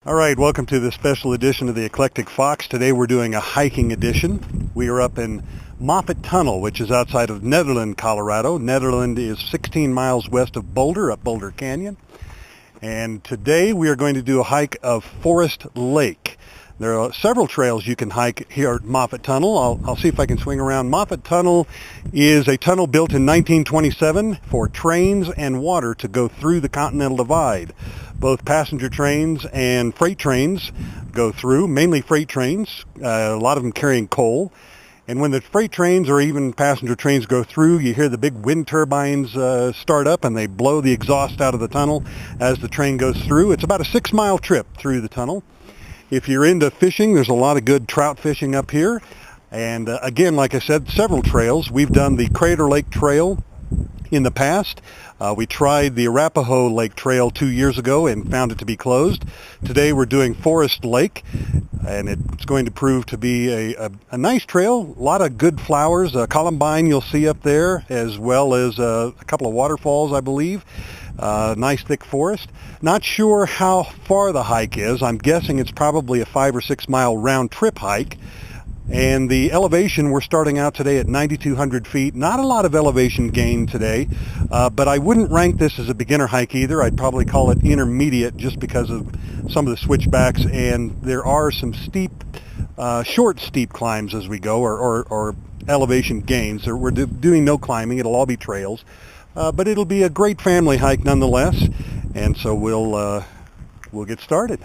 All right, welcome to this special edition of the Eclectic Fox. Today we're doing a hiking edition. We are up in Moffat Tunnel, which is outside of Nederland, Colorado. Nederland is 16 miles west of Boulder, up Boulder Canyon. And today we are going to do a hike of Forest Lake. There are several trails you can hike here at Moffat Tunnel. I'll see if I can swing around. Moffat Tunnel is a tunnel built in 1927 for trains and water to go through the Continental Divide. Both passenger trains and freight trains go through, mainly freight trains, a lot of them carrying coal. And when the freight trains or even passenger trains go through, you hear the big wind turbines start up and they blow the exhaust out of the tunnel as the train goes through. It's about a 6-mile trip through the tunnel. If you're into fishing, there's a lot of good trout fishing up here. And again, like I said, several trails. We've done the Crater Lake Trail in the past. We tried the Arapahoe Lake Trail 2 years ago and found it to be closed. Today we're doing Forest Lake, and it's going to prove to be a nice trail. A lot of good flowers, columbine you'll see up there, as well as a couple of waterfalls, I believe. Nice thick forest. Not sure how far the hike is. I'm guessing it's probably a 5 or 6 mile round trip hike. And the elevation, we're starting out today at 9,200 feet. Not a lot of elevation gain today, but I wouldn't rank this as a beginner hike either. I'd probably call it intermediate just because of some of the switchbacks, and there are some steep, short steep climbs as we go, or elevation gains. We're doing no climbing. It'll all be trails, but it'll be a great family hike nonetheless, and so we'll get started.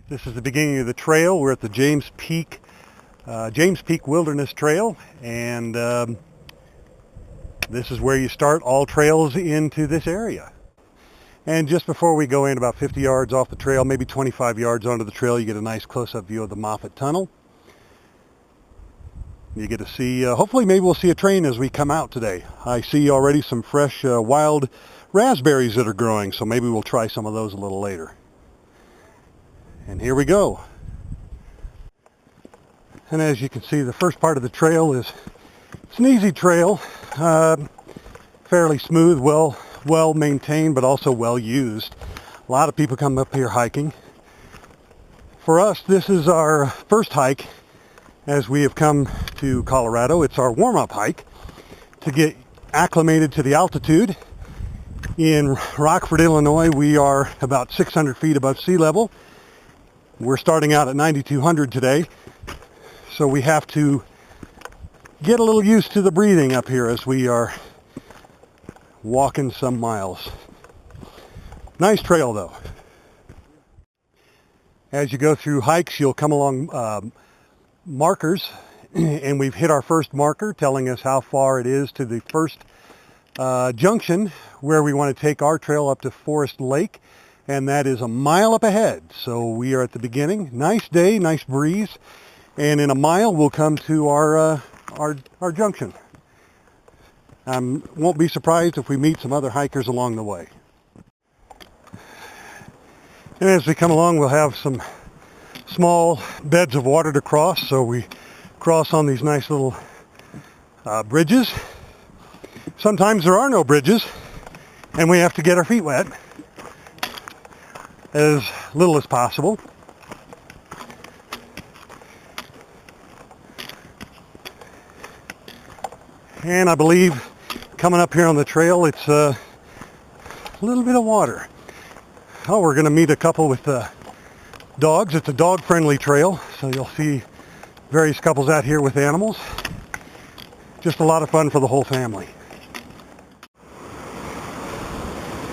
This is the beginning of the trail. We're at the James Peak Wilderness Trail, and this is where you start all trails into this area. And just before we go in, about 50 yards off the trail, maybe 25 yards onto the trail, you get a nice close-up view of the Moffat Tunnel. You get to see, hopefully maybe we'll see a train as we come out today. I see already some fresh wild raspberries that are growing, so maybe we'll try some of those a little later. And here we go. And as you can see, the first part of the trail it's an easy trail, fairly smooth, well maintained, but also well used. A lot of people come up here hiking. For us, this is our first hike as we have come to Colorado. It's our warm-up hike to get acclimated to the altitude. In Rockford, Illinois, we are about 600 feet above sea level. We're starting out at 9,200 today, so we have to get a little used to the breathing up here as we are walking some miles. Nice trail though. As you go through hikes, you'll come along markers, and we've hit our first marker telling us how far it is to the first junction where we want to take our trail up to Forest Lake. And that is a mile up ahead. So we are at the beginning. Nice day, nice breeze. And in a mile, we'll come to our junction. Won't be surprised if we meet some other hikers along the way. And as we come along, we'll have some small beds of water to cross. So we cross on these nice little bridges. Sometimes there are no bridges, and we have to get our feet wet as little as possible. And I believe coming up here on the trail, it's a little bit of water. Oh, we're going to meet a couple with dogs. It's a dog-friendly trail, so you'll see various couples out here with animals. Just a lot of fun for the whole family.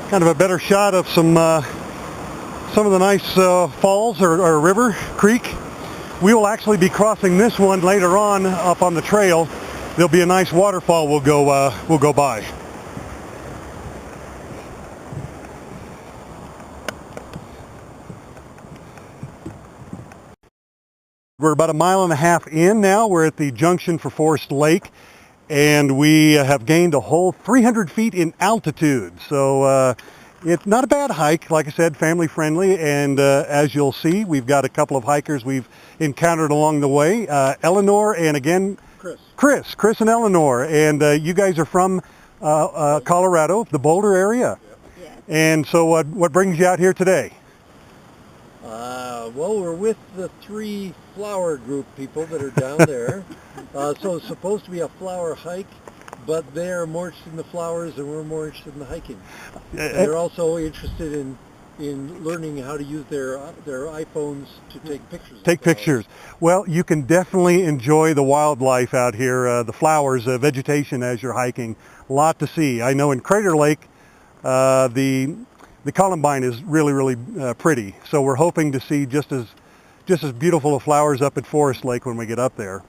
Kind of a better shot of some of the nice falls or river, creek. We will actually be crossing this one later on up on the trail. There'll be a nice waterfall we'll go by. We're about a mile and a half in now. We're at the junction for Forest Lake, and we have gained a whole 300 feet in altitude. So it's not a bad hike, like I said, family friendly, and as you'll see, we've got a couple of hikers we've encountered along the way. Eleanor and again, Chris and Eleanor, and you guys are from Colorado, the Boulder area. Yes. And so what brings you out here today? Well, we're with the 3 flower group people that are down there. So it's supposed to be a flower hike, but they're more interested in the flowers and we're more interested in the hiking. And they're also interested in learning how to use their iPhones to take pictures. Take pictures. Well, you can definitely enjoy the wildlife out here, the flowers, vegetation as you're hiking. A lot to see. I know in Crater Lake, the columbine is really, really pretty. So we're hoping to see just as beautiful of flowers up at Forest Lake when we get up there.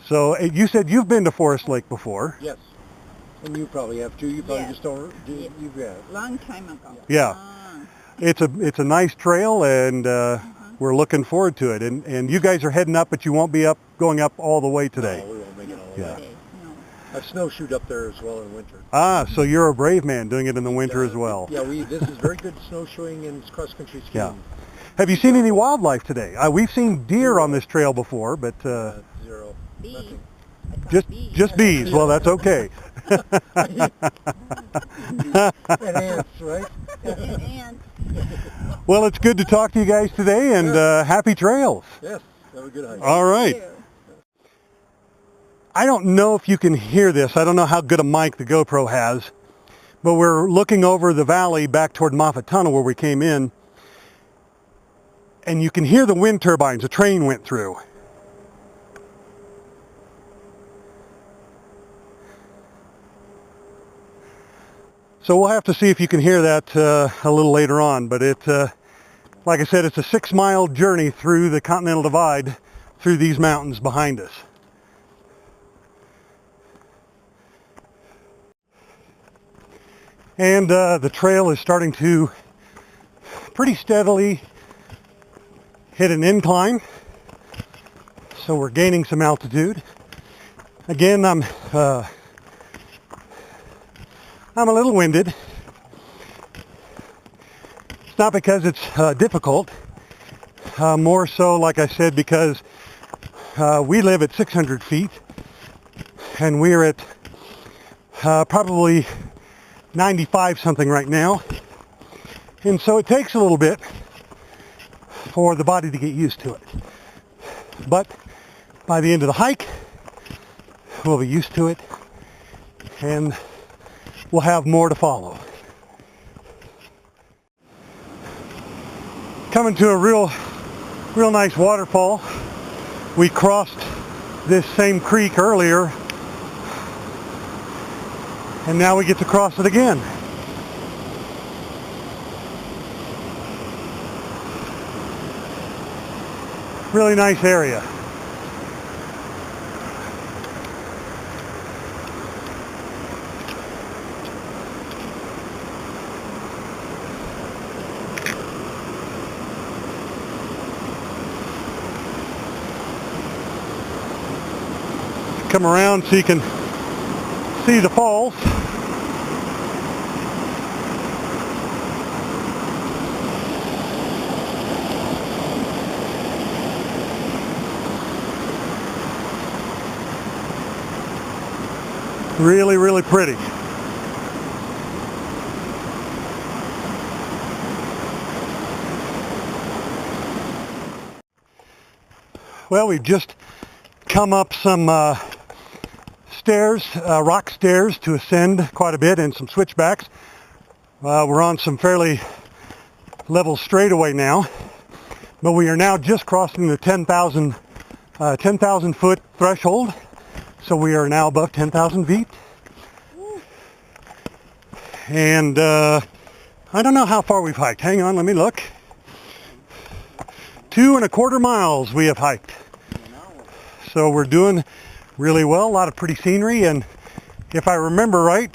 So you said you've been to Forest Lake before. Yes. And you probably have too. You probably Yes. just don't do Yeah. you've got. Long time ago. Yeah. It's a nice trail, and we're looking forward to it. And you guys are heading up, but you won't be going up all the way today. No, we won't make it all the Yeah. way. No. I've snowshoed up there as well in winter. So you're a brave man doing it in the winter as well. Yeah, this is very good snowshoeing and cross-country skiing. Yeah. Have you seen any wildlife today? We've seen deer on this trail before, but Zero. Bees. Nothing. I saw bees. just bees. Well, that's okay. And ants, right? And Well, it's good to talk to you guys today, and happy trails. Yes, have a good hike. All right. you. I don't know if you can hear this. I don't know how good a mic the GoPro has, but we're looking over the valley back toward Moffat Tunnel where we came in, and you can hear the wind turbines. A train went through. So we'll have to see if you can hear that a little later on, but like I said, it's a 6-mile journey through the Continental Divide through these mountains behind us. And the trail is starting to pretty steadily hit an incline, so we're gaining some altitude. Again, I'm a little winded. It's not because it's difficult, more so, like I said, because we live at 600 feet and we're at probably 95 something right now, and so it takes a little bit for the body to get used to it, but by the end of the hike we'll be used to it and we'll have more to follow. Coming to a real nice waterfall. We crossed this same creek earlier, and now we get to cross it again. Really nice area. Come around so you can see the falls. Really, really pretty. Well, we've just come up some stairs, rock stairs to ascend quite a bit, and some switchbacks. We're on some fairly level straightaway now, but we are now just crossing the 10,000 foot threshold. So we are now above 10,000 feet. And I don't know how far we've hiked. Hang on, let me look. 2.25 miles we have hiked. So we're doing really well. A lot of pretty scenery, and if I remember right,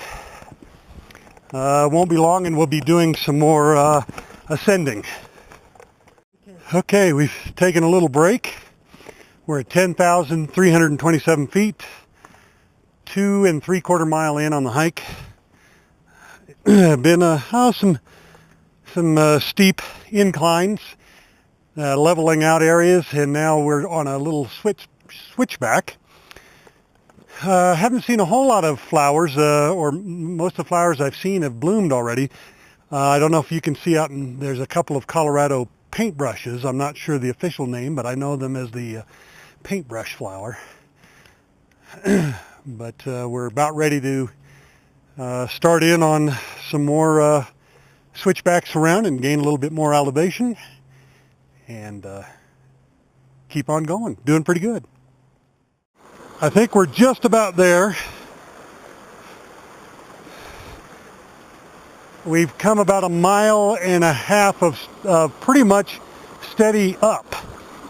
it won't be long and we'll be doing some more ascending. Okay, we've taken a little break. We're at 10,327 feet, 2.75 mile in on the hike. Been some steep inclines, leveling out areas, and now we're on a little switchback. Haven't seen a whole lot of flowers, or most of the flowers I've seen have bloomed already. I don't know if you can see out, and there's a couple of Colorado paintbrushes. I'm not sure the official name, but I know them as the paintbrush flower. But we're about ready to start in on some more switchbacks around and gain a little bit more elevation and keep on going. Doing pretty good. I think we're just about there. We've come about 1.5 miles of pretty much steady up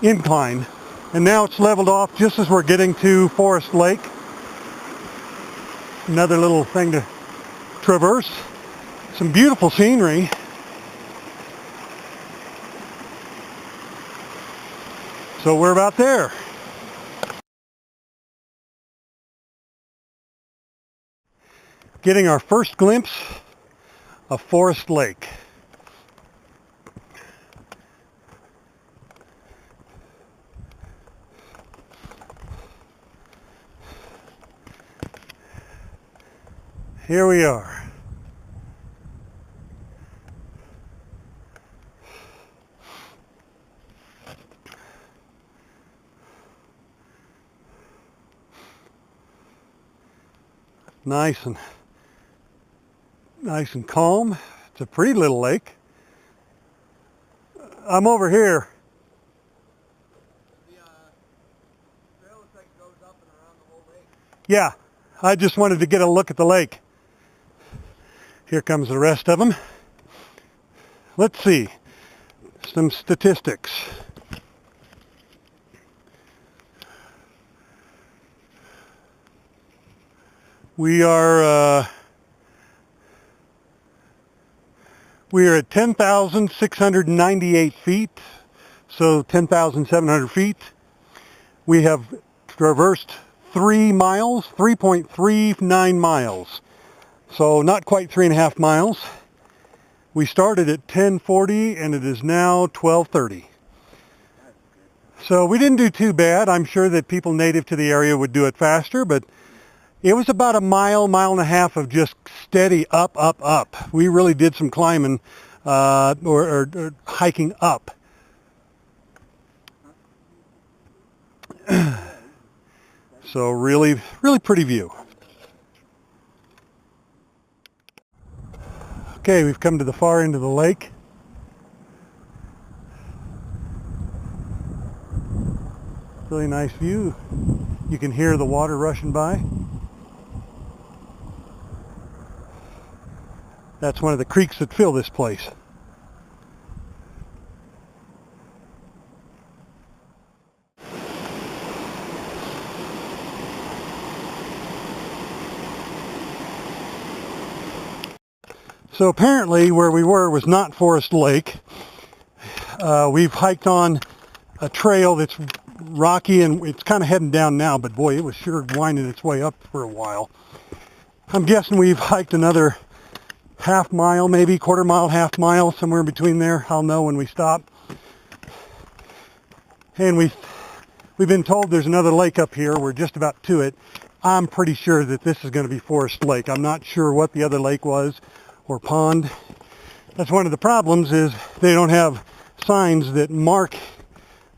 incline, and now it's leveled off just as we're getting to Forest Lake. Another little thing to traverse. Some beautiful scenery. So we're about there. Getting our first glimpse of Forest Lake. Here we are. Nice and calm. It's a pretty little lake. I'm over here. The trail looks like it goes up and around the whole lake. Yeah, I just wanted to get a look at the lake. Here comes the rest of them. Let's see. Some statistics. We are at 10,698 feet, so 10,700 feet. We have traversed 3 miles, 3.39 miles, so not quite 3.5 miles. We started at 10:40 and it is now 12:30. So we didn't do too bad. I'm sure that people native to the area would do it faster, but it was about 1.5 miles of just steady up, up, up. We really did some climbing or hiking up. So really pretty view. Okay, we've come to the far end of the lake. Really nice view. You can hear the water rushing by. That's one of the creeks that fill this place. So apparently where we were was not Forest Lake. We've hiked on a trail that's rocky and it's kind of heading down now, but boy, it was sure winding its way up for a while. I'm guessing we've hiked another half mile, maybe quarter mile, half mile, somewhere in between there. I'll know when we stop. And we've been told there's another lake up here. We're just about to it. I'm pretty sure that this is going to be Forest Lake. I'm not sure what the other lake was or pond. That's one of the problems, is they don't have signs that mark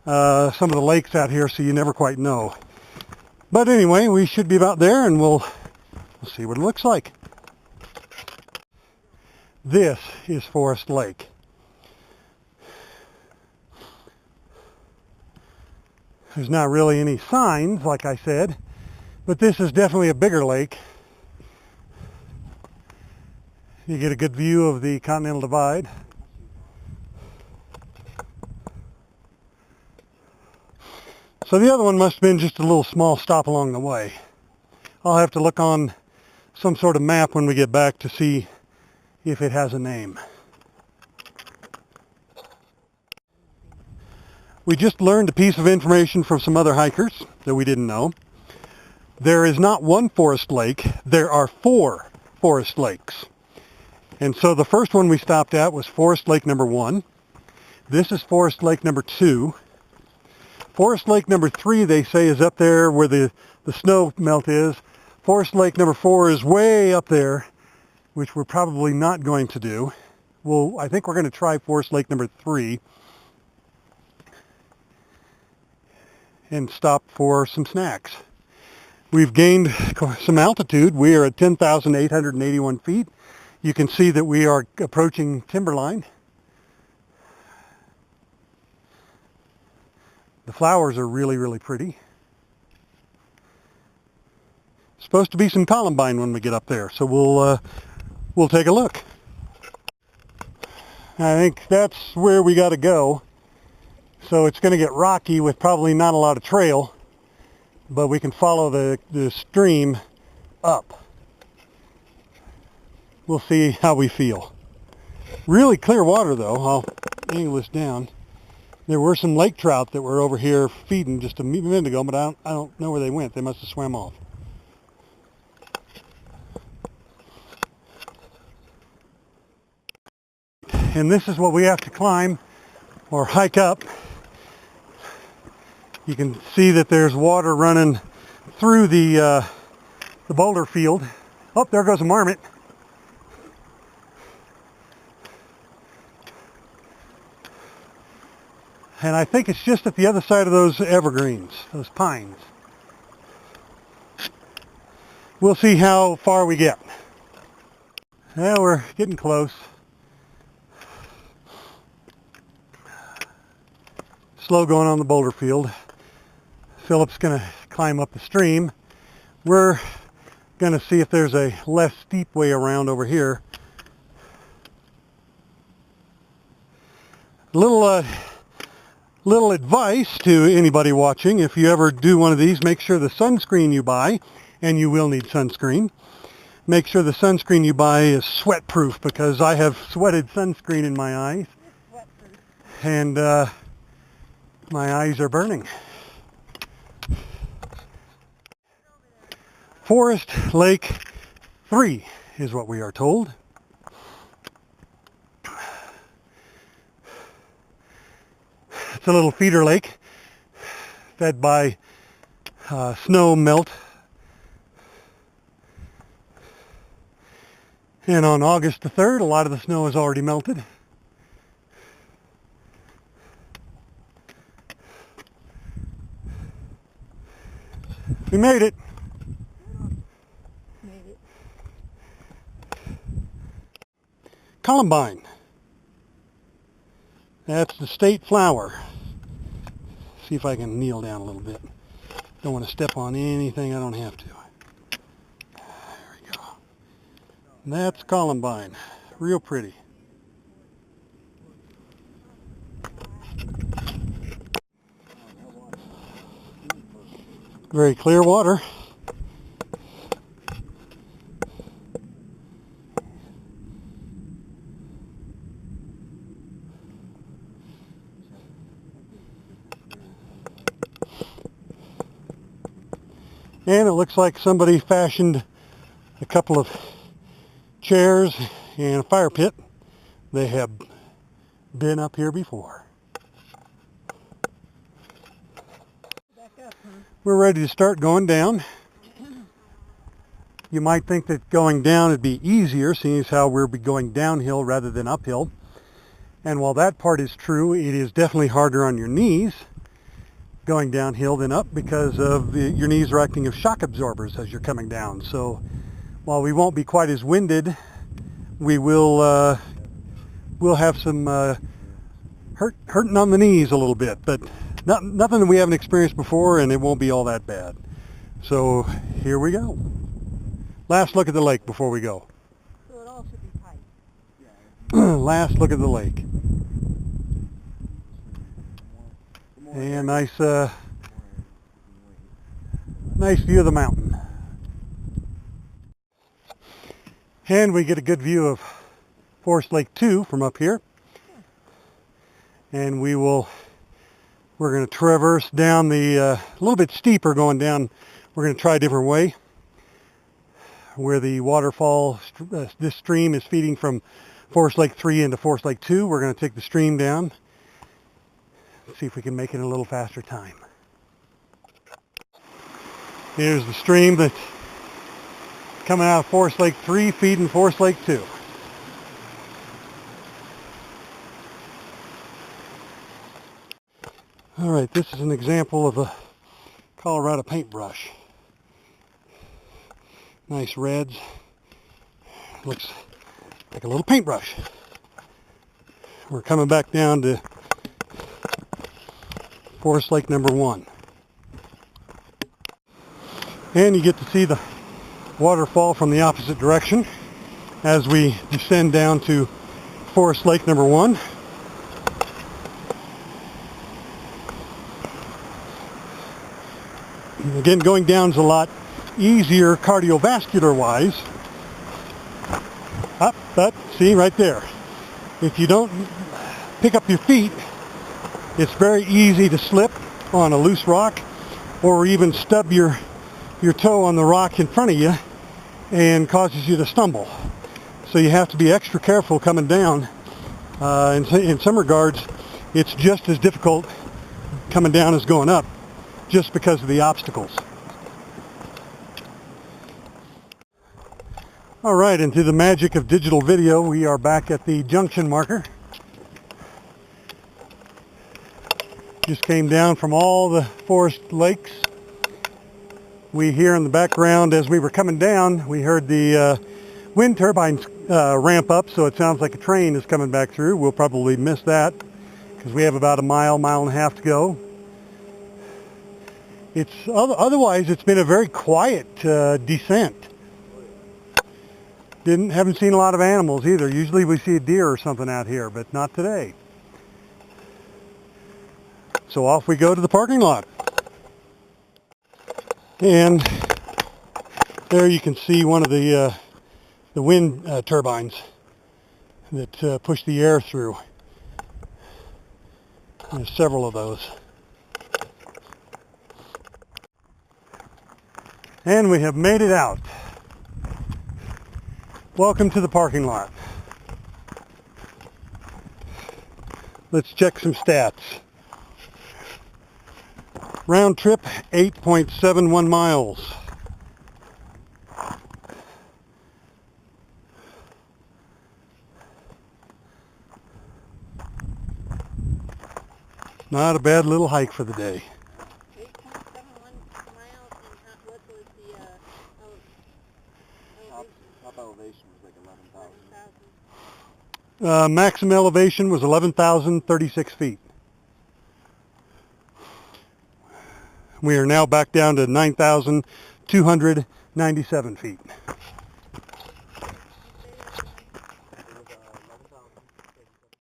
some of the lakes out here, so you never quite know. But anyway, we should be about there, and we'll see what it looks like. This is Forest Lake. There's not really any signs, like I said, but this is definitely a bigger lake. You get a good view of the Continental Divide. So the other one must have been just a little small stop along the way. I'll have to look on some sort of map when we get back to see if it has a name. We just learned a piece of information from some other hikers that we didn't know. There is not one Forest Lake, there are 4 Forest Lakes. And so the first one we stopped at was Forest Lake number 1. This is Forest Lake number 2. Forest Lake number 3, they say, is up there where the snow melt is. Forest Lake number 4 is way up there, which we're probably not going to do. Well, I think we're going to try Forest Lake number 3. and stop for some snacks. We've gained some altitude. We are at 10,881 feet. You can see that we are approaching timberline. The flowers are really, really pretty. Supposed to be some columbine when we get up there, so we'll take a look. I think that's where we got to go. So it's going to get rocky with probably not a lot of trail, but we can follow the stream up. We'll see how we feel. Really clear water though. I'll angle this down. There were some lake trout that were over here feeding just a minute ago, but I don't know where they went. They must have swam off. And this is what we have to climb or hike up. You can see that there's water running through the boulder field. Oh, there goes a marmot. And I think it's just at the other side of those evergreens, those pines. We'll see how far we get. Yeah, we're getting close. Slow going on the boulder field. Philip's going to climb up the stream. We're going to see if there's a less steep way around over here. Little advice to anybody watching: if you ever do one of these, make sure the sunscreen you buy, and you will need sunscreen, make sure the sunscreen you buy is sweat-proof, because I have sweated sunscreen in my eyes, and my eyes are burning. Forest Lake 3 is what we are told. It's a little feeder lake fed by snow melt. And on August the 3rd, a lot of the snow has already melted. We made it. Columbine. That's the state flower. See if I can kneel down a little bit. Don't want to step on anything I don't have to. There we go. And that's columbine. Real pretty. Very clear water. And it looks like somebody fashioned a couple of chairs and a fire pit. They have been up here before. We're ready to start going down. You might think that going down would be easier, seeing as how we'll be going downhill rather than uphill. And while that part is true, it is definitely harder on your knees going downhill than up, because of your knees are acting as shock absorbers as you're coming down. So while we won't be quite as winded, we will we'll have some hurting on the knees a little bit, but nothing that we haven't experienced before, and it won't be all that bad. So here we go. Last look at the lake before we go. So it all should be tight. Last look at the lake. And nice view of the mountain. And we get a good view of Forest Lake 2 from up here. And we're going to traverse down the, a little bit steeper going down. We're going to try a different way, where the waterfall, this stream is feeding from Forest Lake 3 into Forest Lake 2. We're going to take the stream down. See if we can make it in a little faster time. Here's the stream that's coming out of Forest Lake 3, feeding Forest Lake 2. All right, this is an example of a Colorado paintbrush. Nice reds. Looks like a little paintbrush. We're coming back down to Forest Lake number 1. And you get to see the waterfall from the opposite direction as we descend down to Forest Lake number 1. Again, going down is a lot easier cardiovascular wise. But see right there, if you don't pick up your feet, it's very easy to slip on a loose rock or even stub your toe on the rock in front of you and causes you to stumble. So you have to be extra careful coming down. In some regards, it's just as difficult coming down as going up, just because of the obstacles. All right, and through the magic of digital video, we are back at the junction marker. Just came down from all the forest lakes. We hear in the background, as we were coming down, we heard the wind turbines ramp up, so it sounds like a train is coming back through. We'll probably miss that because we have about a mile and a half to go. Otherwise, it's been a very quiet descent. Haven't seen a lot of animals either. Usually we see a deer or something out here, but not today. So off we go to the parking lot. And there you can see one of the wind turbines that push the air through. There's several of those. And we have made it out. Welcome to the parking lot. Let's check some stats. Round trip, 8.71 miles. Not a bad little hike for the day. 8.71 miles, and what was the Top elevation was like 11,000. Maximum elevation was 11,036 feet. We are now back down to 9,297 feet.